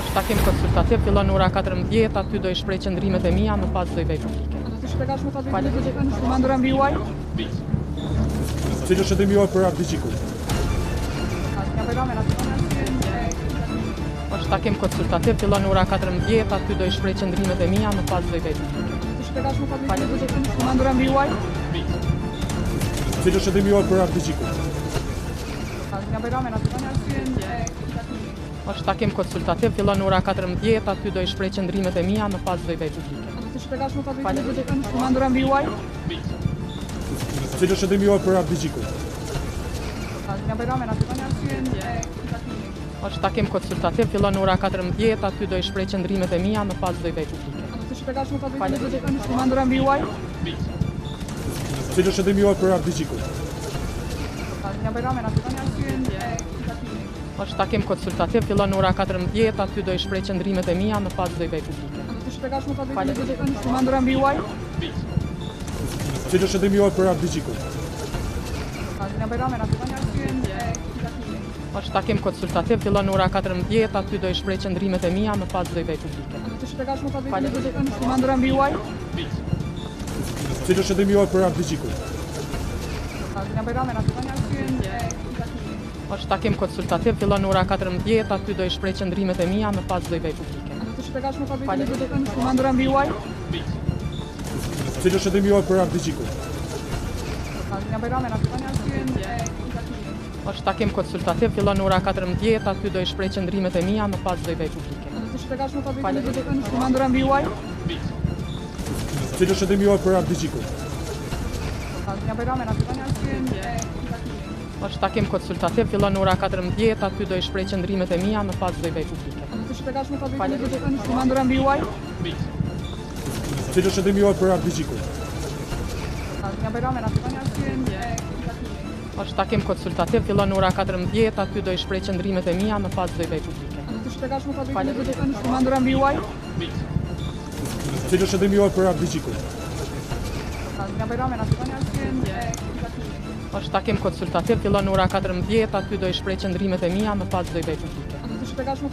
Është takim konsultativ, fillon në ora 14, aty do i shpreh qëndrimet e mia, më pas do i bëj publike. Do të shpjegosh më pak vetëm komandora mbi juaj? Cili është qëndrimi juaj për Abdiqikun? Është takim konsultativ, fillon në ora 14, aty do i shpreh qëndrimet e mia, më pas do i bëj publike. Do të shpjegosh më pak vetëm komandora mbi juaj? Cili është qëndrimi juaj për Abdiqikun? Është takim konsultativ, fillon në ora 14, aty do i shpreh qëndrimet e mia, më pas do i bëj publike. Do të shpjegosh më pak vetëm komandora mbi juaj? Cili është qëndrimi juaj për Abdiqikun? Është takim konsultativ, fillon në ora 14, aty do i shpreh qëndrimet e mia, më pas do i bëj publike. Do të shpjegosh më pak vetëm komandora mbi juaj? Cili është qëndrimi juaj për Abdiqikun? Është takim konsultativ, fillon në ora 14, aty do i shpreh qëndrimet e mia, më pas do i bëj publike. Do të shpjegosh më pak vetëm komandora mbi juaj? Cili është qëndrimi juaj për Abdiqikun? Është takim konsultativ, fillon në ora 14, aty do i shpreh qëndrimet e mia, më pas do i bëj publike. Do të shpjegosh më pak vetëm komandora mbi juaj? Cili është qëndrimi juaj për Abdiqikun? Është takim konsultativ, fillon në ora 14, aty do i shpreh qëndrimet e mia, më pas do i bëj publike. Do të shpjegosh më pak vetëm komandora mbi juaj? Cili është qëndrimi juaj për Abdiqikun? Është takim konsultativ, fillon në ora 14, aty do i shpreh qëndrimet e mia, më pas do i bëj publike. Do të shpjegosh më pak vetëm komandora mbi juaj? Cili është qëndrimi juaj për Abdiqikun? Është takim konsultativ, fillon në ora 14, aty do i shpreh qëndrimet e mia, më pas do i bëj publike. Do të shpjegosh më pak vetëm komandora mbi juaj? Cili është qëndrimi juaj për Abdiqikun? Është takim konsultativ, fillon në ora 14, aty do i shpreh qëndrimet e mia, më pas do i bëj publike. Do të shpjegosh më pak vetëm komandora mbi juaj? Cili është qëndrimi juaj për Abdiqikun? Është takim konsultativ, fillon në ora 14, aty do i shpreh qëndrimet e mia, më pas do i bëj publike. Do të shpjegosh më